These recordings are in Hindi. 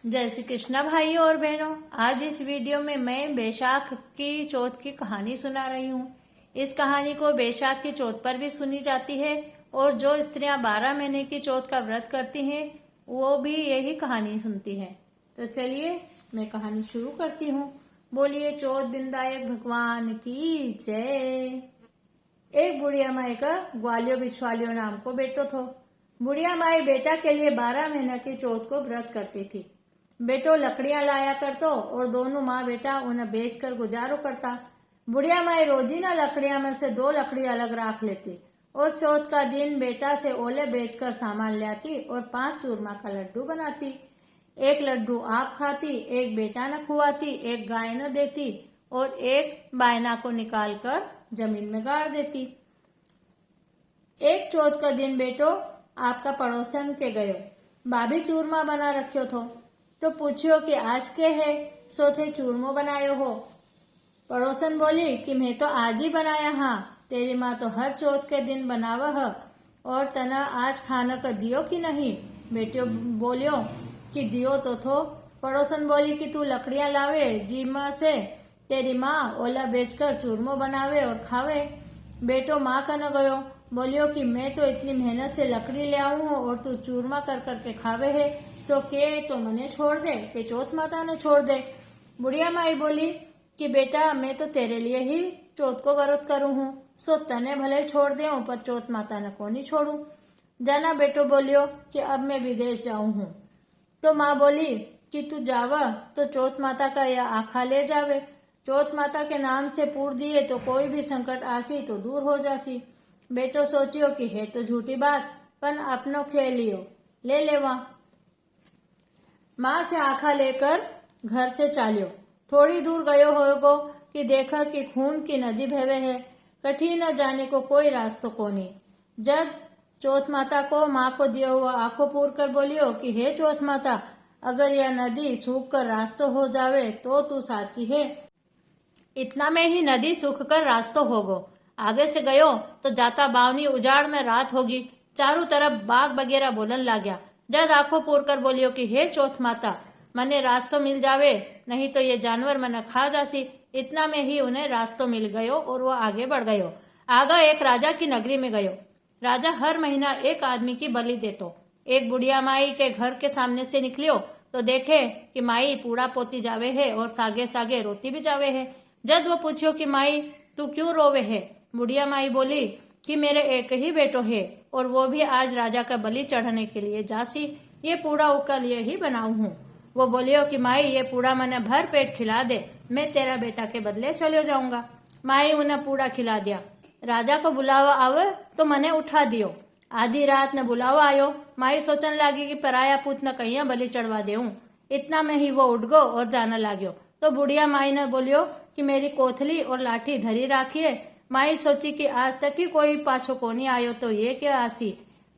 जय श्री कृष्णा भाइयों और बहनों। आज इस वीडियो में मैं बैसाख की चौथ की कहानी सुना रही हूँ। इस कहानी को बैसाख की चौथ पर भी सुनी जाती है और जो स्त्रियां 12 महीने की चौथ का व्रत करती हैं वो भी यही कहानी सुनती हैं। तो चलिए मैं कहानी शुरू करती हूँ। बोलिए चौथ दिनदायक भगवान की जय। एक बुढ़िया माई का ग्वालियो बिछवालियो नाम को बेटो थो। बुढ़िया माई बेटा के लिए 12 महीने की चौथ को व्रत करती थी। बेटो लकड़ियां लाया करतो और दोनों माँ बेटा उन्हें बेचकर गुजारो करता। बुढ़िया माई रोजीना लकड़ियां में से 2 लकड़ी अलग रख लेती और चौथ का दिन बेटा से ओले बेचकर सामान लाती और 5 चूरमा का लड्डू बनाती। एक लड्डू आप खाती, एक बेटा न खुआती, एक गाय न देती और एक बायना को निकालकर जमीन में गाड़ देती। एक चौथ का दिन बेटो आपका पड़ोसन के गयो, भाभी चूरमा बना रखियो थो तो पूछियो कि आज के है सो थे चूरमो बनायो हो। पड़ोसन बोली कि मैं तो आज ही बनाया हाँ, तेरी माँ तो हर चौथ के दिन बनावा है और तना आज खाना का दियो कि नहीं। बेटियो बोलियो कि दियो तो थो। पड़ोसन बोली कि तू लकड़ियां लावे जीमा से तेरी माँ ओला बेचकर चूरमो बनावे और खावे। बेटो माँ का न गयो, बोलियो कि मैं तो इतनी मेहनत से लकड़ी ले आऊं हूँ और तू चूरमा कर करके खावे है, सो के तो मने छोड़ दे के चौथ माता ने छोड़ दे। बुढ़िया माई बोली कि बेटा मैं तो तेरे लिए ही चौथ को व्रत करूं हूँ, सो तने भले छोड़ दे पर चौथ माता ने को नहीं छोड़ू। जाना बेटो बोलियो कि अब मैं विदेश जाऊं हूँ। तो माँ बोली कि तू जावा तो चौथ माता का यह आखा ले जावे। चौथ माता के नाम से पूर दिए तो कोई भी संकट आसी तो दूर हो जासी। बेटो सोचियो कि है तो झूठी बात पन अपनो खेलियो ले लेवा। माँ से आखा लेकर घर से चालियो। थोड़ी दूर गयो होगो कि देखा कि खून की नदी बहवे है, कठी न जाने को कोई रास्तो कोनी। जब चौथ माता को माँ को दिया हुआ आंखों पूर कर बोलियो कि हे चौथ माता, अगर यह नदी सूख कर रास्तो हो जावे तो तू साची है। इतना में ही नदी सूख कर रास्तो होगो। आगे से गयो तो जाता बावनी उजाड़ में रात होगी। चारों तरफ बाग वगैरह बोलन लाग्या। जद आंखों पूर कर बोलियो कि हे चौथ माता, मने रास्तो मिल जावे नहीं तो ये जानवर मने खा जासी। इतना में ही उन्हें रास्तो मिल गयो और वो आगे बढ़ गयो। आगा एक राजा की नगरी में गयो। राजा हर महीना एक आदमी की बलि देतो। एक बुढ़िया माई के घर के सामने से निकलियो तो देखे कि माई पूड़ा पोती जावे है और सागे सागे रोती भी जावे है। जद वो पूछियो कि माई तू क्यों रोवे है। बुढ़िया माई बोली कि मेरे एक ही बेटो है और वो भी आज राजा का बलि चढ़ाने के लिए जासी। ये पूड़ा उसका लिए ही बनाऊ हूँ। वो बोलियो कि माई ये पूड़ा मने भर पेट खिला दे, मैं तेरा बेटा के बदले चले जाऊंगा। माई उन्हें पूड़ा खिला दिया। राजा को बुलावा आवे तो मने उठा दियो। आधी रात ने बुलावा आयो। माई सोचने लगी कि पराया पूत न कहीं बलि चढ़वा देऊं। इतना में ही वो उठ गो और जाने लाग्यो। तो बुढ़िया माई ने बोलियो कि मेरी कोथली और लाठी धरी राखिए। माई सोची कि आज तक ही कोई पाछो कोनी आयो तो ये क्या आसी।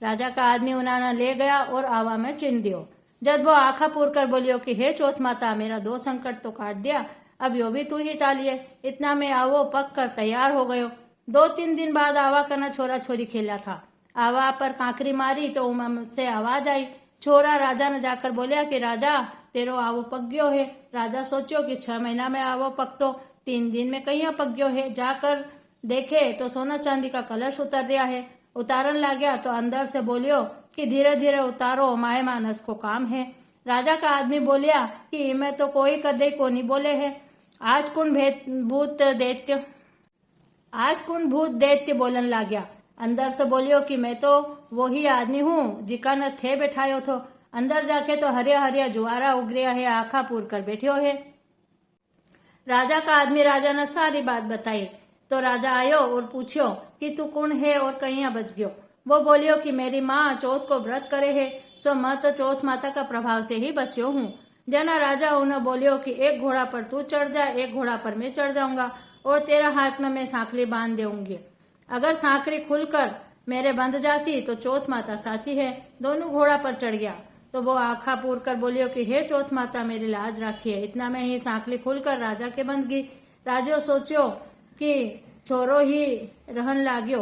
राजा का आदमी उन्हाना ले गया और आवा में चिन दियो। जब वो आखा पूर कर बोलियो कि हे चौथ माता, मेरा 2 संकट तो काट दिया, अब यो भी तू ही टालिए। इतना में आवो पक कर तैयार हो गयो। 2-3 दिन बाद आवा करना छोरा छोरी खेला था। आवा पर कांकरी मारी तो उमा से आवाज आई। छोरा राजा ने जाकर बोलिया कि राजा तेरो आवो पक गयो है। राजा सोचो कि 6 महीना में आवो पकतो, 3 दिन में कहीं पक गयो है। जाकर देखे तो सोना चांदी का कलश उतर रहा है। उतारन लाग्या तो अंदर से बोलियो कि धीरे धीरे उतारो, माए मानस को काम है। राजा का आदमी बोलिया कि इमें तो कोई कदे को नहीं बोले है। आज कौन भूत दैत्य बोलन लाग्या। अंदर से बोलियो कि मैं तो वही आदमी हूँ जिका न थे बैठायो थो। अंदर जाके तो हरिया हरिया जुआरा उगरिया है, आखा पूर कर बैठियो है। राजा का आदमी राजा ने सारी बात बताई तो राजा आयो और पूछियो कि तू कौन है और कहीं बच गयो। वो बोलियो कि मेरी माँ चौथ को व्रत करे है, सो मैं तो चौथ माता का प्रभाव से ही बच्यो हूँ। जना राजा उन्हें बोलियो कि एक घोड़ा पर तू चढ़ जा, एक घोड़ा पर मैं चढ़ जाऊंगा और तेरा हाथ में मैं सांकली बांध दूंगी। अगर सांकरी खुलकर मेरे बंध जासी तो चौथ माता साची है। दोनों घोड़ा पर चढ़ गया तो वो आखा पूर कर बोलियो कि हे चौथ माता, मेरी लाज राखिए। इतना में ही सांकली खुलकर राजा के बंध गई। राजो सोचियो कि छोरो ही रहन लाग्यो।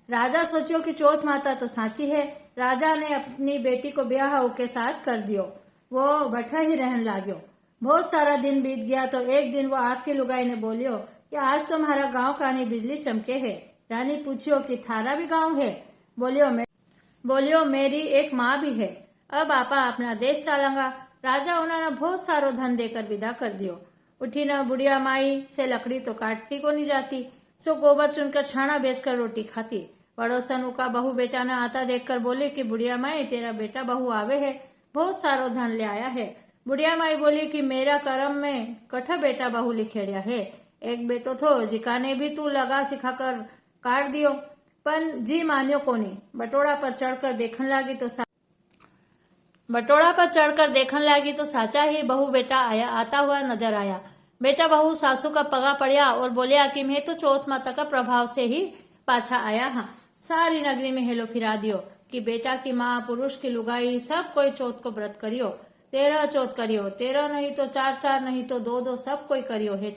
राजा सोचियो कि चौथ माता तो साची है। राजा ने अपनी बेटी को ब्याह के साथ कर दियो। वो बैठा ही रहन लाग्यो। बहुत सारा दिन बीत गया तो एक दिन वो आपकी लुगाई ने बोलियो कि आज तुम्हारा गांव कानी बिजली चमके है। रानी पूछियो कि थारा भी गांव है? बोलियो मेरी एक माँ भी है। अब आपा अपना देश चालंगा। राजा उन्होंने बहुत सारो धन देकर विदा कर दियो। उठी न बुढ़िया माई से लकड़ी तो काटती को नहीं जाती, सो गोबर चुनकर छाना बेचकर रोटी खाती। पड़ोसन का बहू बेटा ने आता देखकर बोली कि बुढ़िया माई तेरा बेटा बहू आवे है, बहुत सारो धन ले आया है। बुढ़िया माई बोली कि मेरा कर्म में कठा बेटा बहू लिखेड़िया है। एक बेटो थो जिका ने भी तू लगा सिखाकर काट दियो, पर जी मान्यो कोनी। बटोड़ा पर चढ़कर देखने लगी तो साचा ही बहू बेटा आता हुआ नजर आया। बेटा बहू सासू का पगा पड़िया और बोलिया कि मैं तो चौथ माता का प्रभाव से ही पाछा आया हाँ। सारी नगरी में हेलो फिरा दियो कि बेटा की माँ, पुरुष की लुगाई, सब कोई चौथ को व्रत करियो। 13 चौथ करियो, 13 नहीं तो 4 नहीं तो 2 सब कोई करियो। हे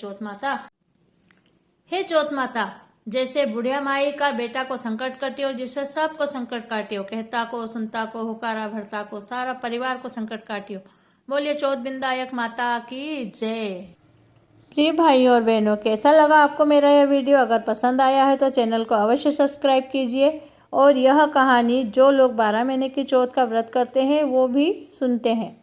चौथ माता, जैसे बुढ़िया माई का बेटा को संकट कटियो, जिससे सबको संकट काटियो। कहता को, सुनता को, हुकारा भरता को, सारा परिवार को संकट काटियो। बोलिए चौथ बिंदायक माता की जय। प्रिय भाइयों और बहनों, कैसा लगा आपको मेरा यह वीडियो? अगर पसंद आया है तो चैनल को अवश्य सब्सक्राइब कीजिए और यह कहानी जो लोग 12 महीने की चौथ का व्रत करते हैं वो भी सुनते हैं।